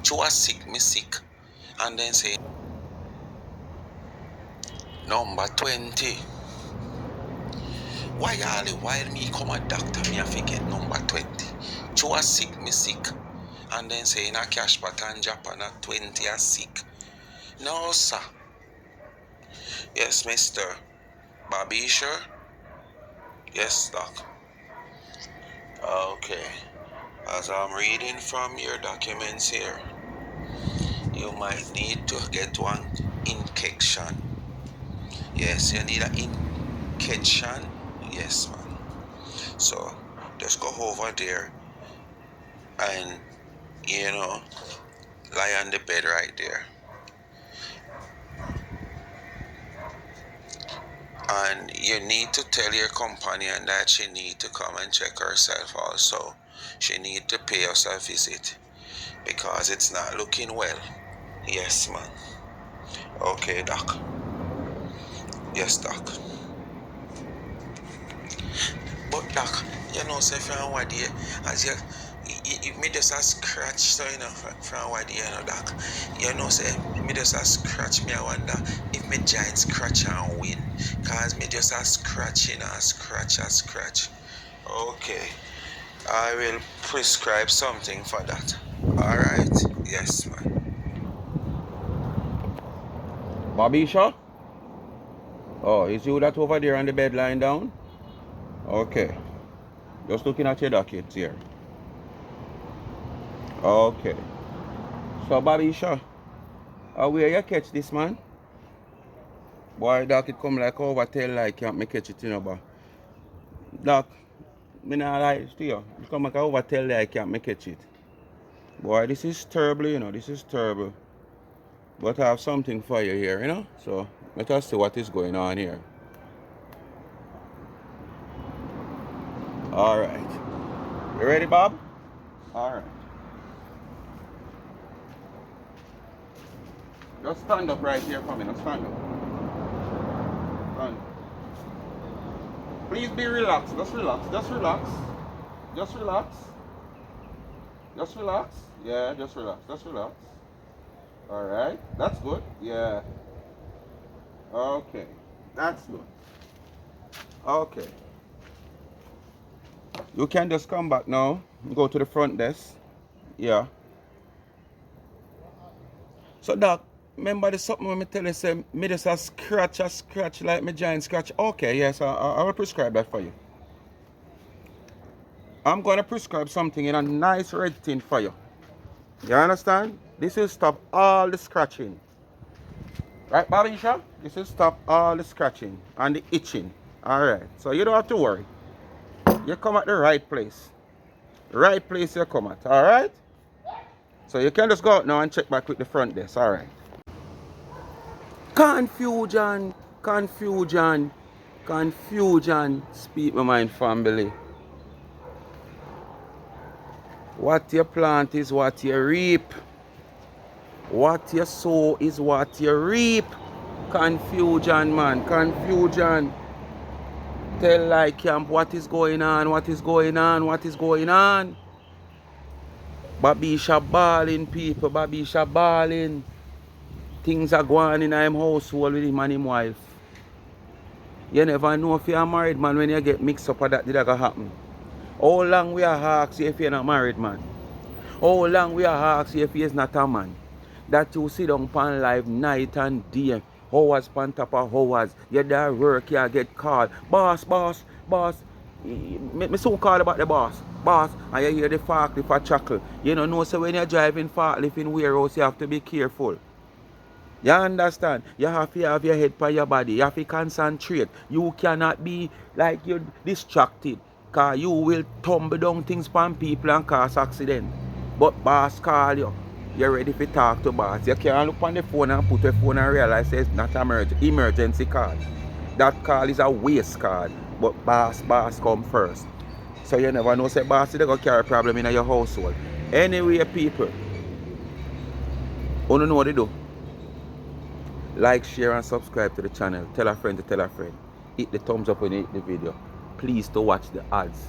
Chew a sick, me sick. And then say, number 20. Why all the while me come a doctor, me have to get number 20? Chew a sick, me sick. And then say, in a cash pot and Japan at 20 a sick. No, sir. Yes, Mr. Bobisha. Yes, doc. Okay. As I'm reading from your documents here, you might need to get one injection. Yes, you need an injection. Yes, man. So just go over there and lie on the bed right there. And you need to tell your companion that she need to come and check herself also. She need to pay us a visit because it's not looking well. Yes, man. Okay, doc. Yes, doc. But doc, say from what day, as you me just a scratch, so from what day, doc. Say me just a scratch. Me I wonder if me giant scratch and win, cause me just a scratch, a scratch. Okay, I will prescribe something for that. All right. Yes, man. Bobisha? Oh, is you that over there on the bed lying down? Okay. Just looking at your dockets here. Okay. So, Bobisha, where you catch this, man? Boy, doc, it come like over tail like can't me catch it, but doc, me not lie to you. It come like over tail like can't me catch it. Boy, this is terrible, this is terrible. But I have something for you here, So, let us see what is going on here. Alright. You ready, Bob? Alright. Just stand up right here for me. Just stand up. Stand up. Please be relaxed. Just relax. Just relax. Just relax. Just relax. Yeah, just relax. Just relax. Alright. That's good. Yeah. Okay. That's good. Okay. You can just come back now. Go to the front desk. Yeah. So, Doc, remember the something when me tell you, say, me just a scratch like me giant scratch. Okay, yes, I will prescribe that for you. I'm going to prescribe something in a nice red tin for you. You understand? This will stop all the scratching. Right, Bobisha? This will stop all the scratching and the itching. Alright, so you don't have to worry. You come at the right place. Right place you come at, alright? So you can just go out now and check back with the front desk, alright? Confusion. Speak my mind, family. What you plant is what you reap. What you sow is what you reap. Confusion, man. Confusion. Tell like camp what is going on. Bobisha balling, people. Bobisha balling. Things are going in him household with him and him wife. You never know if you're a married man when you get mixed up with that did that happen. How long we are ask you if you're not married man? How long we are ask you if you're not a man? That you sit down pan live night and day. Hours pan top of hours. You there work, you get called. Boss. Me soon call about the boss, and you hear the forklift a chuckle. You don't know, so when you're driving forklift in warehouse, you have to be careful. You understand? You have to have your head by your body. You have to concentrate. You cannot be like you're distracted. Because you will tumble down things from people and cause accident. But boss call you. You're ready to talk to boss. You can't look on the phone and put the phone and realize it's not an emergency call. That call is a waste call. But boss come first. So you never know, say boss is going to carry a problem in your household. Anyway, people, you don't know what to do. Like, share and subscribe to the channel. Tell a friend to tell a friend. Hit the thumbs up when you hit the video. Please to watch the ads.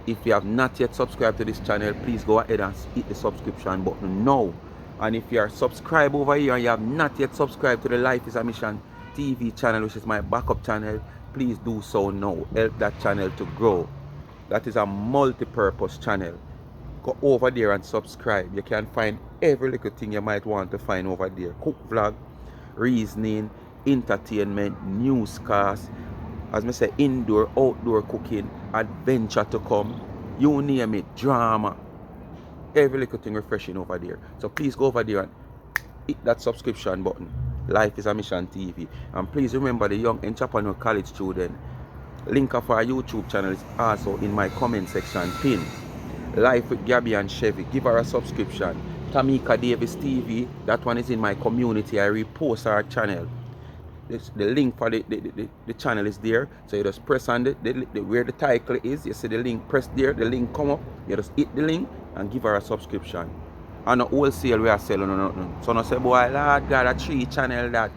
if you have not yet subscribed to this channel, please go ahead and hit the subscription button now. And if you are subscribed over here and you have not yet subscribed to the Life is a Mission TV channel, which is my backup channel, please do so now. Help that channel to grow. That is a multi-purpose channel. Go over there and subscribe. You can find every little thing you might want to find over there. Cook vlog, reasoning, entertainment, newscast, as I say, indoor, outdoor cooking, adventure to come, you name it, drama. Every little thing refreshing over there. So please go over there and hit that subscription button. Life is a Mission TV. And please remember the young entrepreneur college student. Link of our YouTube channel is also in my comment section pinned. Life with Gabby and Chevy. Give her a subscription. Tamika Davis TV. That one is in my community. I repost our channel. The link for the channel is there, so you just press on where the title is. You see the link, press there, the link come up, you just hit the link and give her a subscription. And a wholesale we are selling or nothing. So no say, boy, Lord God, a 3 channel that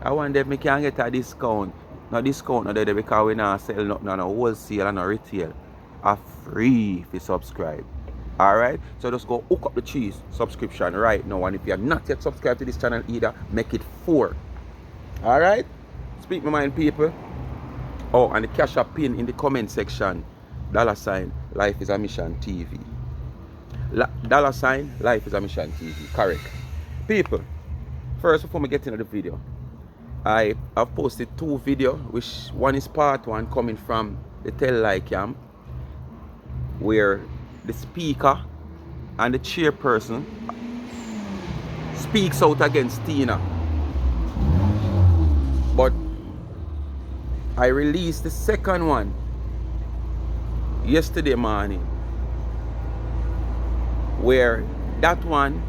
I wonder if I can get a discount. No discount no there because we not sell nothing on a wholesale and a retail. A free if you subscribe. Alright, so just go hook up the cheese subscription right now. And if you are not yet subscribed to this channel either, make it 4. Alright, speak my mind, people. Oh, and the cash app pin in the comment section, $ Life is a Mission TV. $ Life is a Mission TV, correct. People, first before we get into the video, I have posted 2 videos, which one is part 1 coming from the Tell camp, where the speaker and the chairperson speaks out against Tina. But I released the second one yesterday morning, where that one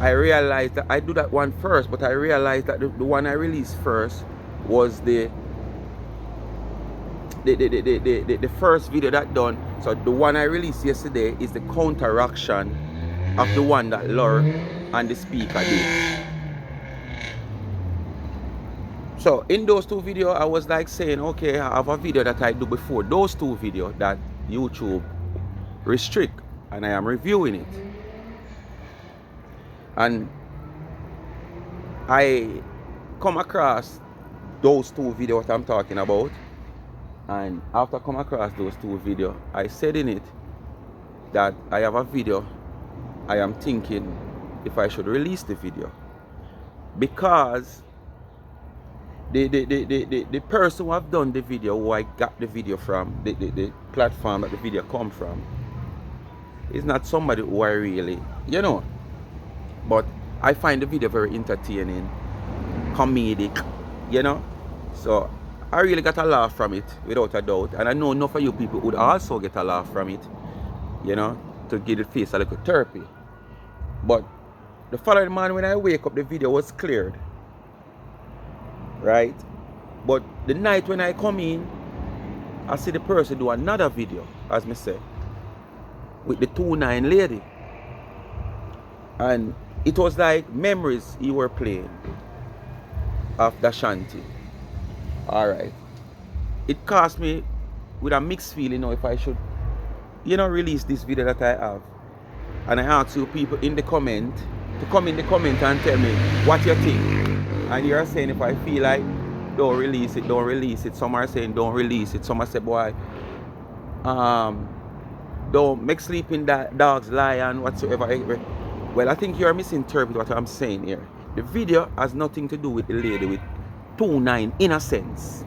I realized that I do that one first, but I realized that the one I released first was the first video that done. So the one I released yesterday is the counteraction of the one that Laura and the speaker did. So in those 2 videos, I was like saying, okay, I have a video that I do before those 2 videos that YouTube restrict, and I am reviewing it. And I come across those 2 videos I'm talking about, and after come across those 2 videos, I said in it that I have a video. I am thinking if I should release the video, because the person who have done the video, who I got the video from, the platform that the video come from, is not somebody who I really, but I find the video very entertaining, comedic, so I really got a laugh from it, without a doubt. And I know enough of you people would also get a laugh from it, to give the face a little therapy. But the following morning when I wake up, the video was cleared. Right? But the night when I come in, I see the person do another video, as me say, with the 2-9 lady. And it was like memories he were playing of the shanty. Alright. It caused me with a mixed feeling if I should, release this video that I have. And I ask you people in the comment to come in the comment and tell me what you think. And you're saying if I feel like don't release it, don't release it. Some are saying don't release it. Some are saying, boy, don't make sleeping dogs lie and whatsoever. Well, I think you're misinterpreting what I'm saying here. The video has nothing to do with the lady with 2-9 in a sense.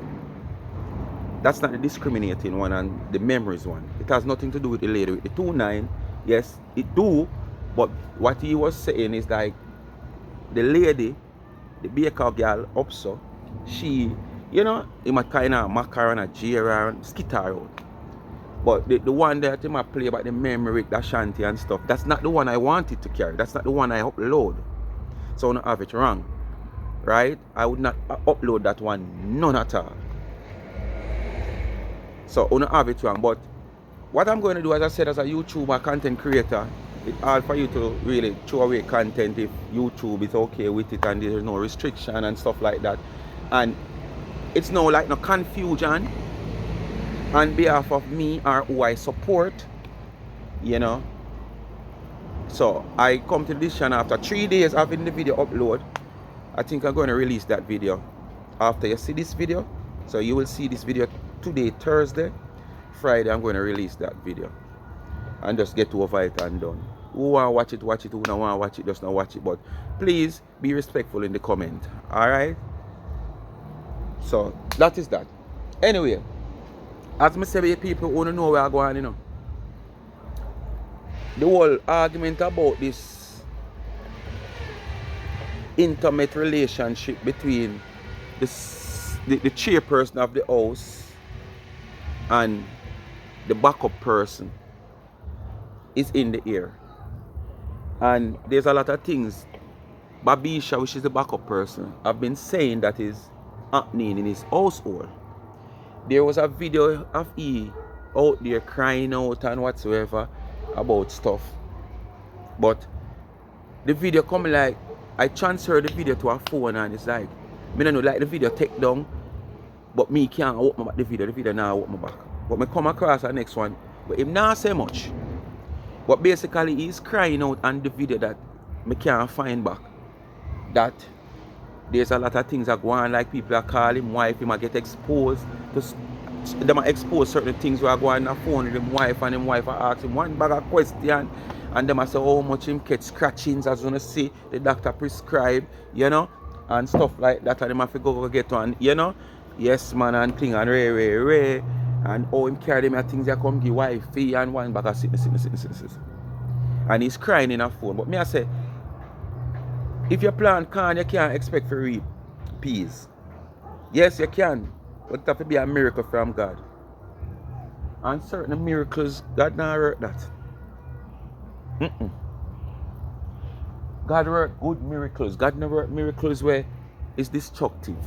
That's not the discriminating one and the memories one. It has nothing to do with the lady with the 2-9. Yes, it do. But what he was saying is like the lady, the baker girl up so, she, he might kind of mock her and a jeer her and skit her out. But the one that he might play about the memory with the shanty and stuff, that's not the one I wanted to carry. That's not the one I upload. So I don't have it wrong. Right? I would not upload that one, none at all. So I don't have it wrong. But what I'm going to do, as I said, as a YouTuber, content creator, it's hard for you to really throw away content if YouTube is okay with it and there's no restriction and stuff like that. And it's no like no confusion on behalf of me or who I support, you know. So I come to this channel after 3 days having the video upload. I think I'm going to release that video after you see this video. So you will see this video today, Thursday. Friday I'm going to release that video and just get over it and done. Who want to watch it, watch it. Who don't want to watch it, just not watch it. But please be respectful in the comment. Alright? So that is that. Anyway, as I say, people want to know where I'm going, you know. The whole argument about this intimate relationship between the chairperson of the house and the backup person is in the air. And there's a lot of things Bobisha, which is the backup person, have been saying that is happening in his household. There was a video of he out there crying out and whatsoever about stuff. But the video come like, I transfer the video to a phone and it's like, I don't know, like the video take down, but me can't open the video now open my back. But me come across the next one, but him not say much. But basically he's crying out on the video that me can't find back. That there's a lot of things that go on, like people are calling him wife, he might get exposed. They might expose certain things where I go on the phone with him wife, and him wife ask him one bag of question, and them I say how much him catch scratchings as you see the doctor prescribe, you know, and stuff like that, and them have to go get one, you know. Yes man and thing and ray. And how him carry them things that come give wife fee and one bag of sickness. And he's crying in a phone. But me I say, if you plant corn, you can't expect to reap peas. Yes, you can, but it have to be a miracle from God. And certain miracles, God not work that. God work good miracles. God never work miracles where it's destructive.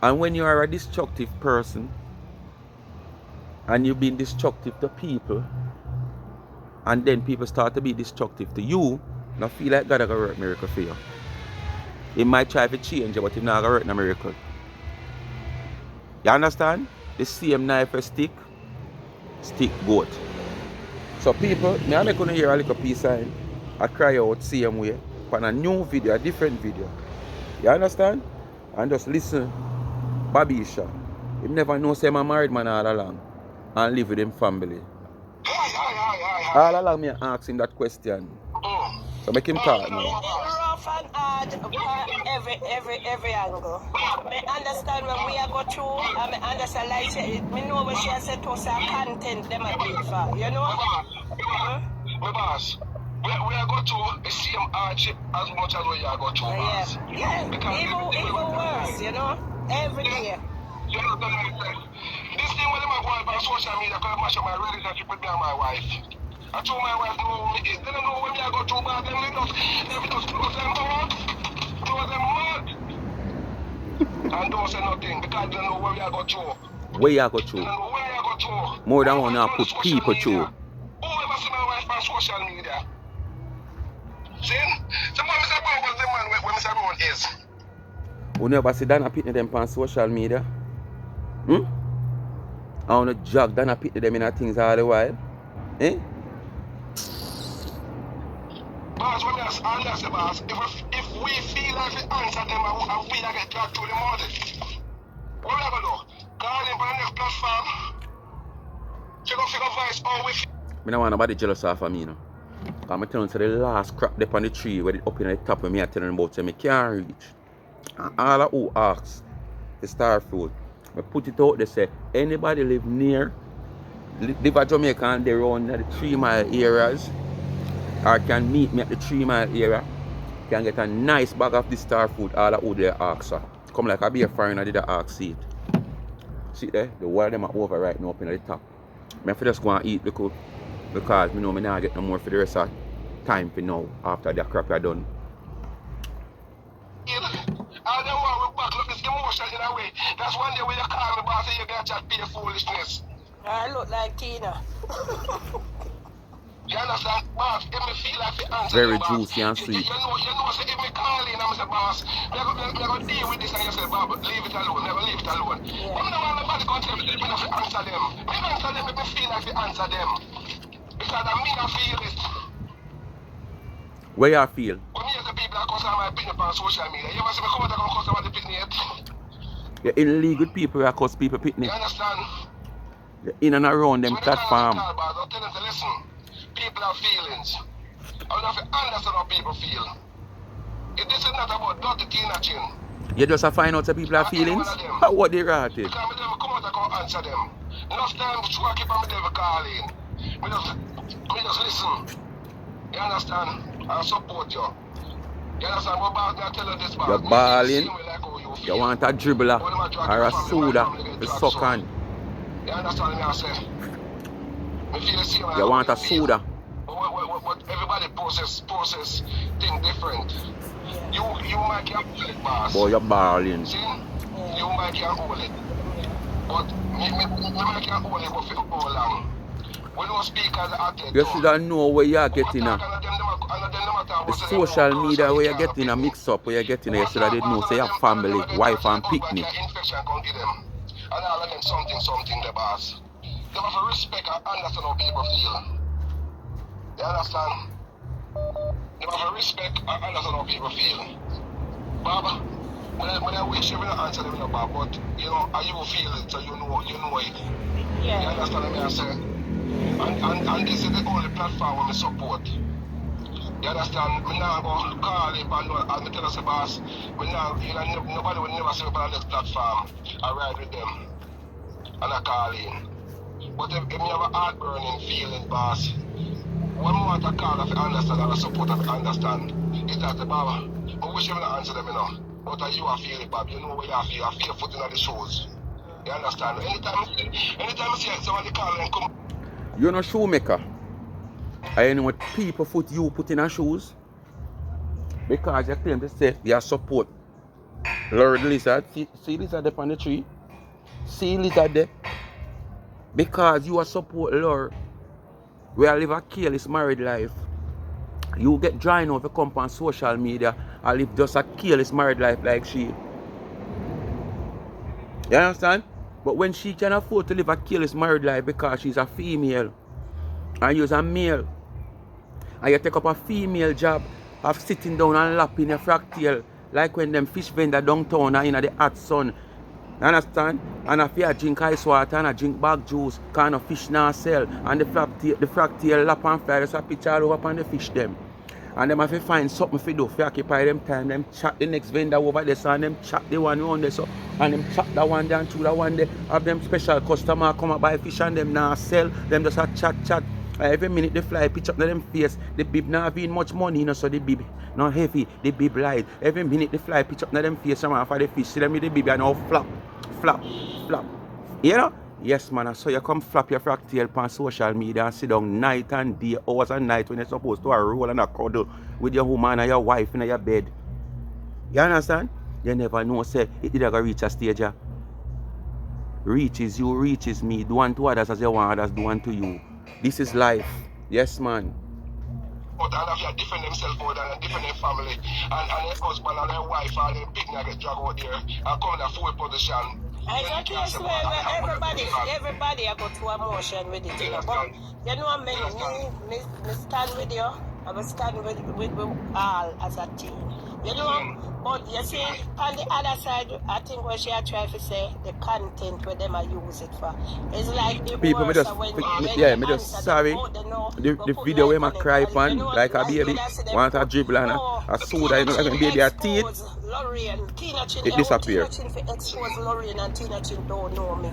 And when you are a destructive person, and you've been destructive to people, and then people start to be destructive to you, I feel like God is going to work miracle for you. He might try to change you, but he's not going to work no miracle. You understand? The same knife a stick goat. So people, I make you hear a little piece sign. I cry out same way on a new video, a different video. You understand? And just listen. Bobisha, he never know say I'm a married man all along and live with him family. All along me ask him that question. So make him talk now. Rough and hard every angle. I understand when we are go through, and I understand like say, me know what she has said to us content them a big for, you know? My boss, we are going to the same hardship as much as we are going to, boss. Yeah, even worse, you know? Every day. You know, this thing when I'm going on social media, because I mash up my relationship with me and my wife. I told my wife, no, they don't know when we are going to, but them just close them out, close them mad. And don't say nothing, because they don't know where we are going to. Where you go through? More than one now put people through. Who ever see my wife on social media? See? Somebody say, what was the man when Mr. Brown is? You never see Dana Pitney them on social media? I want to jog Dana Pitney them in a things all the while. Eh? Boss, when I say, boss, if we feel like we answer them and we get dragged to the morning, what we are going to do? Call him on the next platform. Check out figure voice all we feel. I don't want nobody jealous of me, you know. Because I'm telling you, the last crap up on the tree where it up in the top of me, I tell them about say I can't reach. And all of who asks the star fruit, I put it out, they say, anybody live near, live at Jamaica and they run the 3 mile areas, or can meet me at the 3 mile area, can get a nice bag of the star fruit, all of who they ask. Come like I be a foreigner, did I ask see it. See there, the wire them are over right now up in the top. I have to just go and eat because I know I not get no more for the rest of time for now after the crap I done. I don't want to back up this emotion in a way. That's one day when you call me, boss, and you got to be a foolishness. I look like Tina. You understand, boss? If me feel like the answer Very them, boss. juicy and sweet. You know, say if me call in, I'm say, boss, me go deal with this, and you say, Bob, leave it alone, never leave it alone. Yeah. But me no want nobody go tell me, me no fi answer them. Me answer them if me feel like the answer them. Because I mean I feel it. Where you feel? When me hear the people that cuss on my opinion on social media, you must see me come out and cuss about the opinion. You're in league with people who cause people picnic. You understand? You're in and around them platform. I'll tell them to listen. People have feelings. I don't have to understand how people feel. If this is not about dirty Tina Chin. You just find out that people have feelings? What they ratted? Because I never come out and go answer them. Enough time to try to keep on never calling. We just listen. You understand? I support you. You understand? What about I tell you this about? You're balling. Like you want a dribbler or a soda to suck on. You understand me I say? Me feel the same you want a soda. But everybody process thing different. You might can't hold it, boss. Boy, you're balling. See? You might can't hold it. But me might can't hold it for how long. We don't speak as an athlete. You should know where you're getting a. The social media where you're getting a mix up, where you're getting a, you should have know say your family, wife and picnic. And all of them something the boss. They have to respect and understand how people feel. You understand? They have to respect and understand how people feel. Baba, when I wish you will answer them, Baba, but you know, how you feel it, so you know it. Yeah. You understand what I say? And this is the only platform where we support. You understand? We now go call it and tell us, boss, nobody will never see me on this platform. I ride with them. And I call in. But if you have a heart-burning feeling, boss, one more to call if you understand and support if you understand. It's that the Baba. I wish you will answer them, you know. But you are feeling, Bob. You know what you feel. I feel your foot in the shoes. You understand? Anytime you see somebody call and come. You're no shoemaker. I know what people foot you put in a shoes. Because you claim to say you support Lord Lizard. See Lizard up on the tree? See Lizard there? Because you are support Lord. We live a careless married life. You get drying out to come on social media and live just a careless married life like she. You understand? But when she can afford to live a careless married life because she's a female and you're a male, and you take up a female job of sitting down and lapping a fractal like when them fish vendor downtown are in the hot sun. You understand? And if you drink ice water and drink bag juice, kind of fish now sell, and the fractal lap and fly, there's a picture all over on the fish them. And them have to find something to do, to occupy them time, them chat the next vendor over there, so and them chat the one on there, so, and them chat that one down to the one there, have them special customer come and buy fish and them now sell, them just a chat. Every minute they fly pitch up to them face, the bib not having much money, you know, so the bib not heavy, the bib light. Every minute they fly pitch up to them face, man, for the fish, see them with the bib and all flap. You know? Yes, man, so you come flap your fractal on social media and sit down night and day, hours and night when you're supposed to roll and a cuddle with your woman and your wife in your bed. You understand? You never know, say, it did go reach a stage. Reaches you, reaches me. Do unto others as you want others do unto you. This is life. Yes, man. But and if you defend themselves more than a different family and their husband and their wife and their pig get dragged out there and come in a full position. It's a case where everybody I go to emotion with it, you know. But you know me stand with you. I will stand with all as a team. You know, but you see, on the other side, I think what she are trying to say, the content where them are use it for. It's like the people, words me just sorry. The video where I cry on, like a baby, want a dribble and a soda, you know, like a baby a teeth. It disappear. Tina Chin for expose Lorraine and Tina Chin don't know me.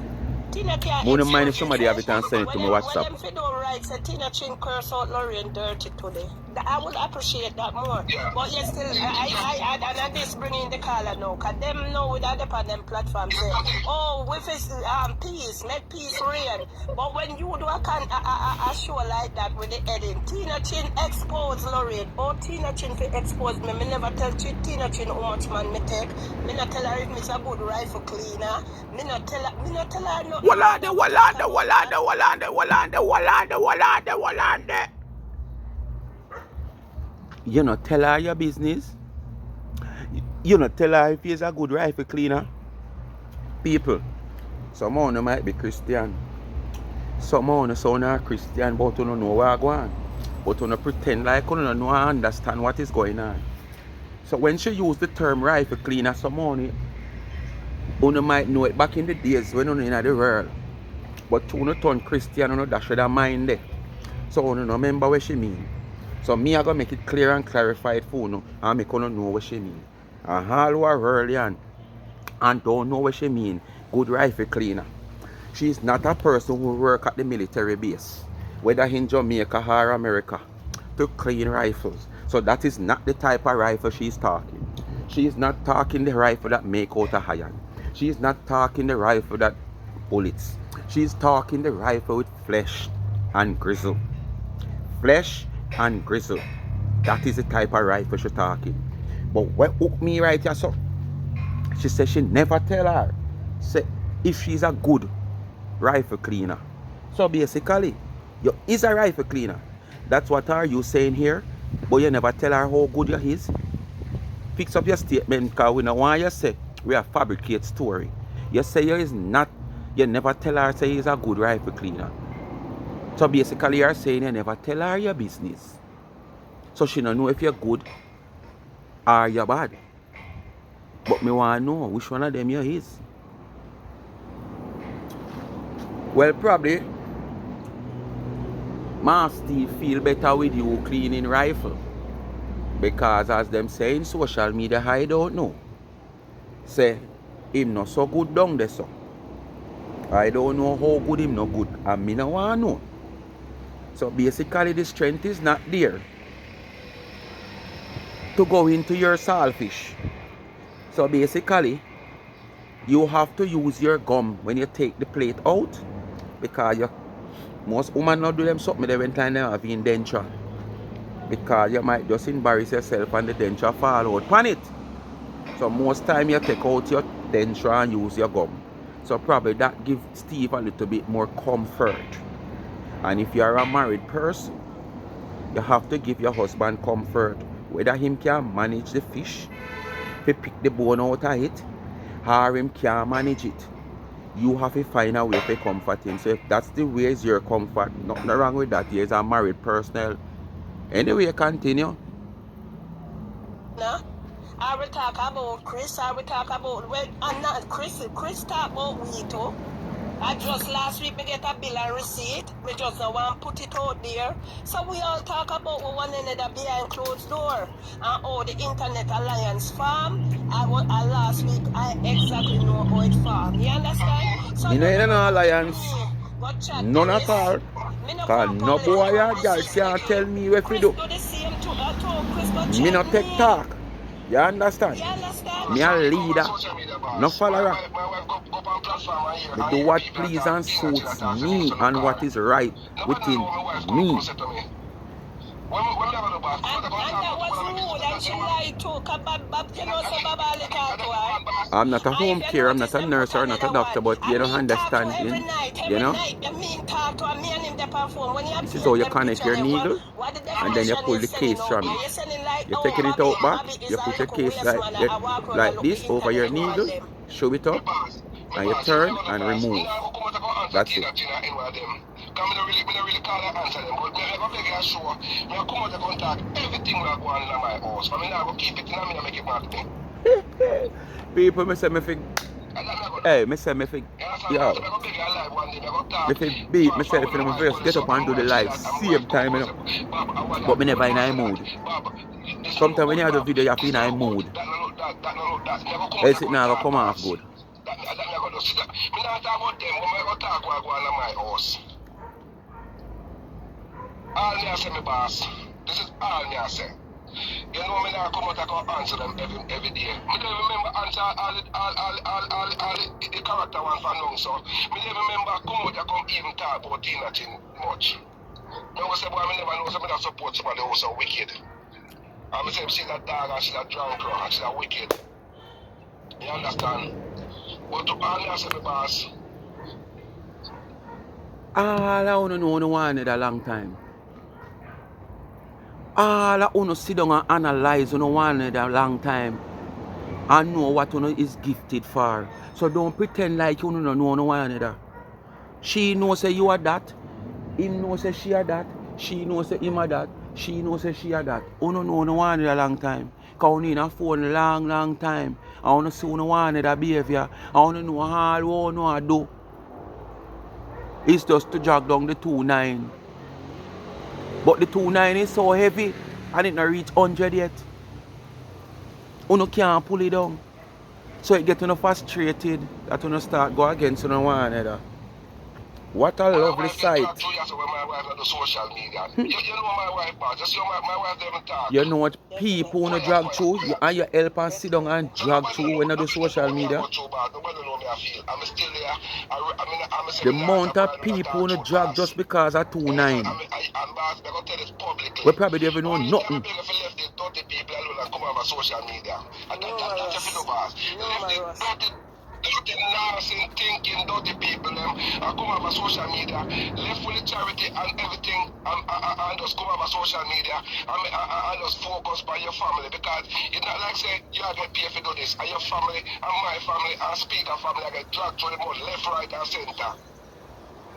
I wouldn't mind if somebody have it and send it to my WhatsApp. When them don't write, say Tina Chin curse out Lorraine dirty today. I would appreciate that more. But you still, I this bringing the caller now, because them know without the on them platform say, oh, with peace, make peace reign. But when you do a show like that with the heading, Tina Chin expose Lorraine. Oh, Tina Chin for expose me. Me never tell Tina Chin how much man me take. Me not tell her if it's a good rifle cleaner. Me not tell her no. Walande. You not tell her your business. You not tell her if he's a good rifle cleaner. People, some of you might be Christian. Some of you sound are Christian, but you don't know where going on. But you don't pretend like you don't know and understand what is going on. So when she used the term rifle cleaner, some of you might know it back in the days when you in the world. But you turn Christian, you dash your mind there. So you don't remember what she mean. So me I gonna make it clear and clarified for you and make you know what she mean. And all who are early and don't know what she mean, good rifle cleaner. She is not a person who work at the military base, whether in Jamaica or America, to clean rifles. So that is not the type of rifle she is talking. She is not talking the rifle that make out of iron. She is not talking the rifle that bullets. She is talking the rifle with flesh and gristle. Flesh and gristle. That is the type of rifle she's talking. But what hook me right here, so she said she never tell her say if she's a good rifle cleaner. So basically, you is a rifle cleaner. That's what are you saying here? But you never tell her how good you is. Fix up your statement because we don't want you say we have fabricate story. You say you is not, you never tell her say he's a good rifle cleaner. So basically you're saying you never tell her your business. So she don't know if you're good or you're bad. But me want to know which one of them you is. Well, probably Master Steve feel better with you cleaning rifle. Because as them say in social media, I don't know. Say, him not so good down there, so. I don't know how good him not good. And me no want to know. So basically the strength is not there to go into your saltfish. So basically, you have to use your gum when you take the plate out. Because most women not do them something they when time they have in denture. Because you might just embarrass yourself and the denture fall out on it. So most time you take out your denture and use your gum. So probably that gives Steve a little bit more comfort. And if you are a married person, you have to give your husband comfort. Whether him can manage the fish, to pick the bone out of it, or him can manage it. You have to find a way to comfort him. So if that's the way is your comfort, nothing wrong with that. He is a married person. Anyway, continue. No? I will talk about Chris. I will talk about, well, I'm not Chris. Chris talk about me too. I just last week me get a bill and receipt. Me just don't want to put it out there. So we all talk about one another behind closed door. And how the Internet Alliance farm. Last week I exactly know how it farm. You understand? So Me no in no alliance. None at all. Cause no boy or girl can't tell me what to do. Chris do the same to Chris go Me no check take me. talk. You understand? You understand? Me a leader, no follower. Me do what please and suits me and what is right within me. And that was rude and she lied too. Cause you know so Baba only talk to her. I'm not a home care, I'm not a nurse or not a doctor, but you don't understand. Every night, You know? the mean talk to her, me and him the phone. When you This is how you connect your needle and then you pull the case from it. You're taking it out back, you put your case like this over your needle, show it up, and you turn and remove. That's it. Because I don't really call and answer them, but I go beg you show. I come out and talk everything we are going on in my house. I mean, I go keep it in and make it marketing. People, me say me think, hey, me say me think, yo, me think beat myself in my face, get up and do the live same time, you know. But me never in a mood. Sometimes when you have the video, you feel in a mood. Else it now come off good. Me not talk about them, when I go talk what going on in my house. All me I say, me boss. This is all me I say. You know me now come out and go answer them every day. Me don't remember answer all the character one for long, so me don't remember come out and come even talk about nothing much. Me always say, boy, me never know somebody that support somebody who's so wicked. And me say she's a dog and she's a drunk and she's a wicked. You understand? But to all me I say, me boss. All I want to know no one in a long time. All of uno sit down and analyze uno one another a long time and know what uno is gifted for. So don't pretend like you don't know one another. She knows say you are that. Him knows say she are that. She knows say him are that. She knows say she are that. Uno know no one another a long time. Cause uno in a phone long time. I wanna see uno one another behavior. I wanna know all what uno do. It's just to jog down the 2-9. But the 2-9 is so heavy and it not reach 100 yet. Uno can't pull it down. So it get uno frustrated that uno start go against uno one another. What a lovely sight. You know what people wanna drag through and you help and sit down and drag through when you do social media. The amount of people wanna drag just because of 2-9. We probably don't even know nothing. Dirty nonsense thinking dirty people them come over social media, left with the charity and everything and just come over social media and just focus on your family because it's not like say you are get paid for do this and your family and my family and speaker family I get dragged through the mud left, right and center.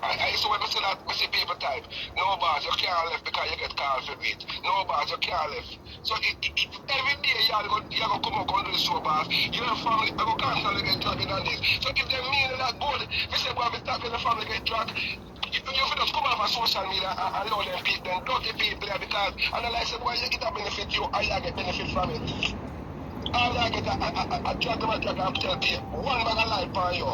I used to when I say that, I see people type, no boss, you can't left because you get called for it. No boss, you can't left. So every day you're going to come up and do the show, boss. Your family, I go constantly get dragged on this. So if they mean that good, we say, boy, we start with the family get dragged. You just come off of social media and know them people, them dirty people there because, and I like say, boy, you get a benefit you and you get benefit from it. All I get a drag and tell people, one bag of life for you.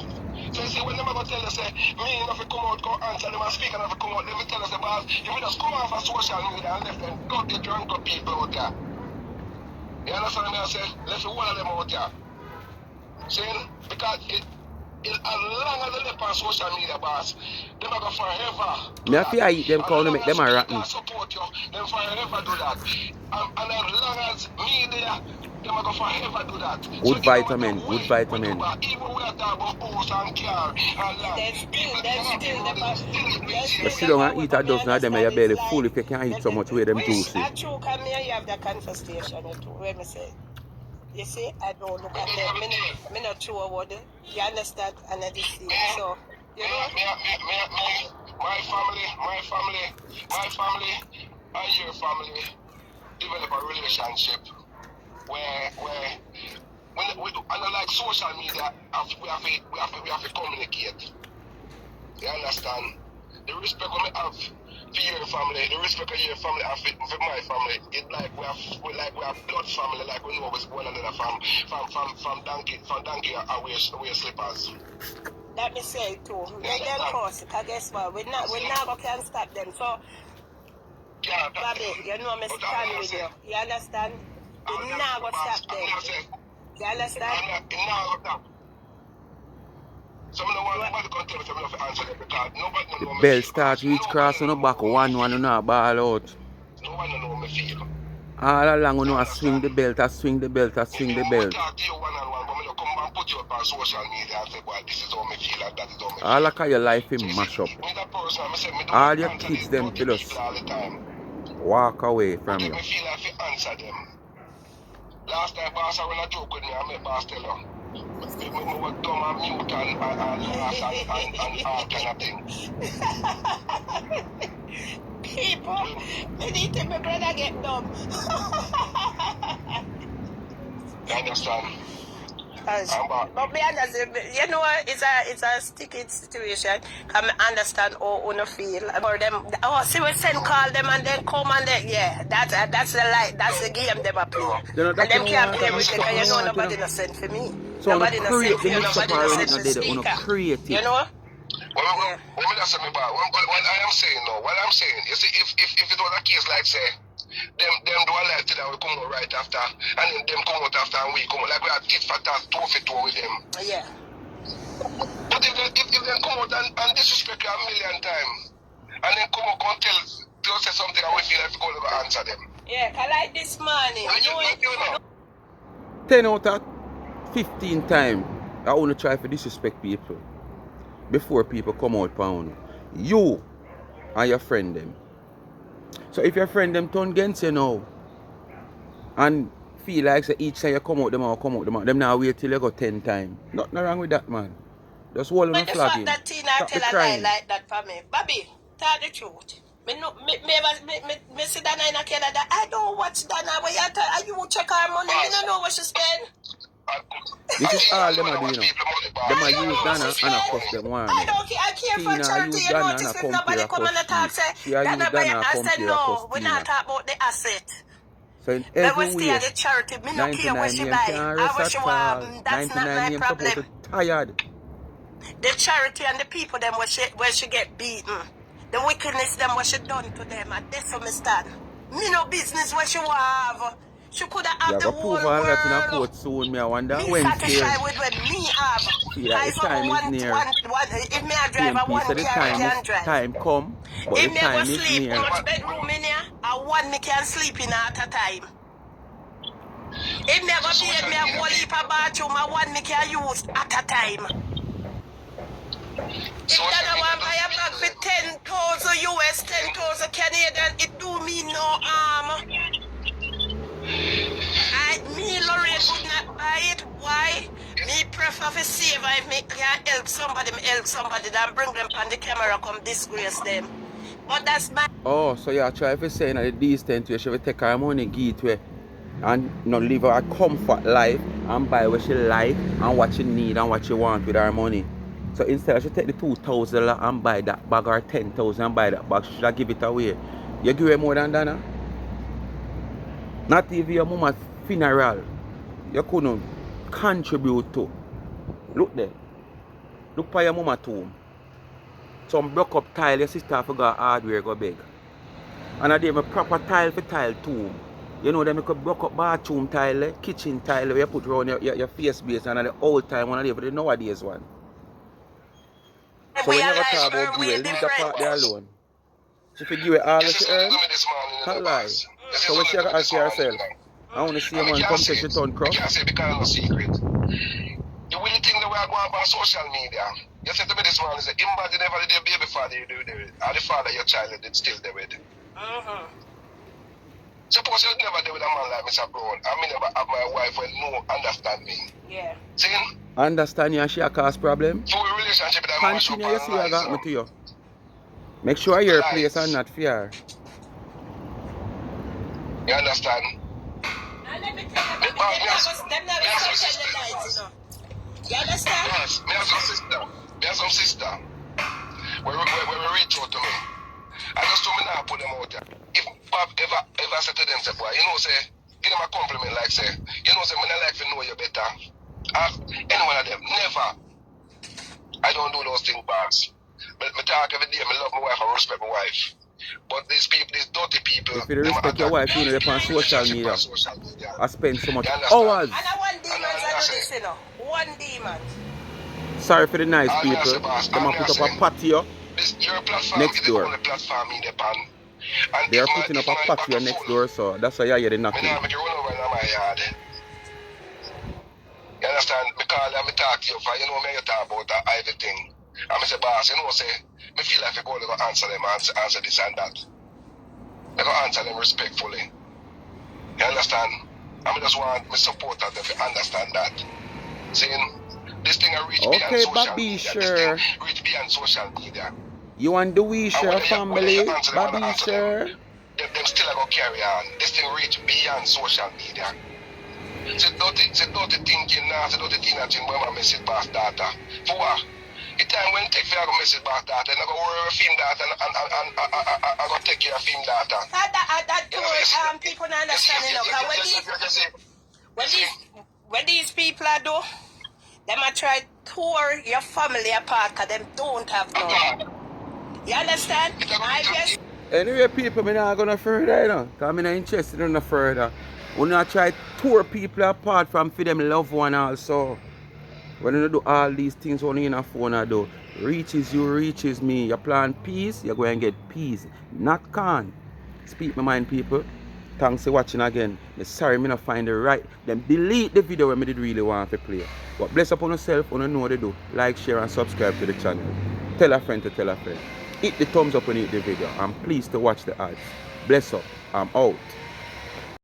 So you see, when them go tell you, say, me if you come out, go answer them and speak and if you come out, let me tell you, say, boss, you will just come off of social media and left them dirty, drunk people out there. You understand me? I say, let's one of them out there. See? Because as long as they left on social media, boss, them are going forever. Me have to eat them because make them a rotten. Support you, them forever do that. And as long as me there, them are going forever do that. Good so vitamin, good vitamin. Even we are talking about house and car and land. You sit down and eat a dozen of them and your belly full if you can't eat so much with them juicy. I true come here, you have the conversation too. Where me say, you see, I don't look at them. Me not true about it. You understand? And I just see. So, you know. My family, and your family develop a relationship where and like social media, we have to communicate. You understand? The respect we have for your family, the respect of your family have for my family. It's like we are blood family, like we know was one another from donkey and wear slippers. Let me say it too. Make them cause, because guess what? We never can stop them. So, yeah, Bobby, you know me stand with you. You understand? We never stop them. You understand? The bell starts reach cross on the back, one on the ball out. No one know me feel. All along you know I swing the belt, I swing the belt, I swing the belt. All like your life in mash up. All your kids them feel us walk away from you. Last time boss I run a joke with me, I met boss tell her. Me was dumb and mute and all kind of thing. People, they need to be brother get dumb. You understand? But me understand, you know, it's a sticky situation. Can me understand how you feel about them. Oh, see we send call them and then come and then yeah, that's the light, that's the game them a play. And them can't play with it because you know nobody no send for me. So nobody no send for you, nobody no send for speaker. You know? Well, let me just say me back. What I am saying, you see, if it was a case like say, them do a live today, we come out right after, and then them come out after and we come out, like we are tit for tat, 2 for 2 with them. Yeah. But if they come out and disrespect you a million times, and then come out and tell say something and we feel like we're going to answer them. Yeah, cause like this morning, you know. 10 out of 15 times, I want to try to disrespect people. Before people come out pound, you and your friend them. So if your friend them turn against you now and feel like say each time you come out them now wait till you go 10 times. Nothing wrong with that, man. Just hold on But and the flag fact him. that Tina Stop tell the a lie crying. like that for me. Bobby, tell the truth. Me see Dana in a Canada. I don't watch Dana where you check her money. Me don't know what she spend. This is all them are doing now. Them I are don't use know what Dana she and a spend. cuss them one I another. don't care. I care for Tina I charity. use You Dana and notice a if compare nobody a come cuss and she. talk, say She I use Dana buy. Dana and I said compare a cuss no. We not Tina. talk about the asset. So in But every we stay at way, the charity. Me no care what 99 she name buy. can't I rest what she at all. want. That's not 99 my name supposed problem. to tired. The charity and the people them where she get beaten. The wickedness them what she done to them. And that's what me stand. Me no business what she want have. She could have You the go prove whole all that in a world. court soon, me I wonder. Me Wednesday. satisfied with what me have. See that the I time is near. if me a drive a PMP one said the car me time is can drive. time come, but the If me go time is sleep, how near. much bedroom in here? A one me can sleep in at a time. If me go be me a whole heap of bathroom, a one me can use at a time. If that I want buy a bag for 10,000 US, 10,000 Canadian, it do me no harm. Lorraine would not buy it. Why? Me prefer to save if me can help somebody than bring them on the camera come disgrace them. But that's my Oh, so you try to say that the decent way she will take her money, give it way, and not live her comfort life and buy what she like and what she need and what she want with her money. So instead she take the $2,000 and buy that bag or 10,000 and buy that bag, she should give it away. You give her more than that? Not even your mama's funeral. You couldn't contribute to. Look there. Look for your mama tomb. Some broke up tile, your sister forgot hardware go beg. And I gave a proper tile for tile tomb. You know, them you could broke up bathroom tile, kitchen tile where you put around your face base and the old time one of the but the nowadays one. So when you go talk about give leave the part there alone. She forgive you all that she earn? Her lie. So when she got ask herself, I want to see a man come say she turn crop. I can't say because no secret. You will think that we are going on social media. You said to me this morning, say, imagine never did your baby father you do it. Or the father your child is still there with it. Suppose you never there with a man like Mr. Brown. I mean never have my wife when no understand me. yeah. See? Understand you and she a cause problem? For a relationship that Continue you see I got me to you. Make sure your place and not fear. You understand? And let me tell you, them never tell the lies, you know. You understand? Yes, me have some sister. Me have some sister. Where reach out to me. I just told me now put them out there. If Bob ever said to them, say, boy, you know, say, give them a compliment like say, you know, say, when I like to know you better. Ask any one of them. Never. I don't do those things, boss. But me talk every day, me love my wife, I respect my wife. But these people, these dirty people, If you respect your wife, you know they're on social media. I spend so much hours. And I want demons I do this, you know. One demon. Sorry for the nice people. Them a put up a patio next door. They are putting up a patio next door, so that's why you hear the knocking. You understand? Because I'm talk to you for you know me you talk about everything. I'm say boss, you know say me feel like I go to answer them answer this and that. I go answer them respectfully. You understand? I just want my supporter to understand that. Saying this thing I reach beyond social media. Bobisha. This thing reach beyond social media. You and the Wisha family, Bobisha. Them still I go carry on. This thing reach beyond social media. Say dirty thinking now, say dirty thing that when I message past data. For what? The time when take for I go message past data, and I go worry about film data and I go take care of film data. That too, people not understand, you know, when these people are do, them a try tour your family apart because them don't have no. You understand? Anyway, people, I'm not going to further, you know, because I'm not interested in no further. We not try to tour people apart from for them loved one also. When you do all these things on your phone, I do. Reaches you, reaches me. You plan peace, you're going to get peace. Not con. Speak my mind, people. Thanks for watching again. I'm sorry I not find the right. Then delete the video when I did really want to play. But bless upon yourself, you know what to do. Like, share and subscribe to the channel. Tell a friend to tell a friend. Hit the thumbs up when you hit the video. And please to watch the ads. Bless up. I'm out.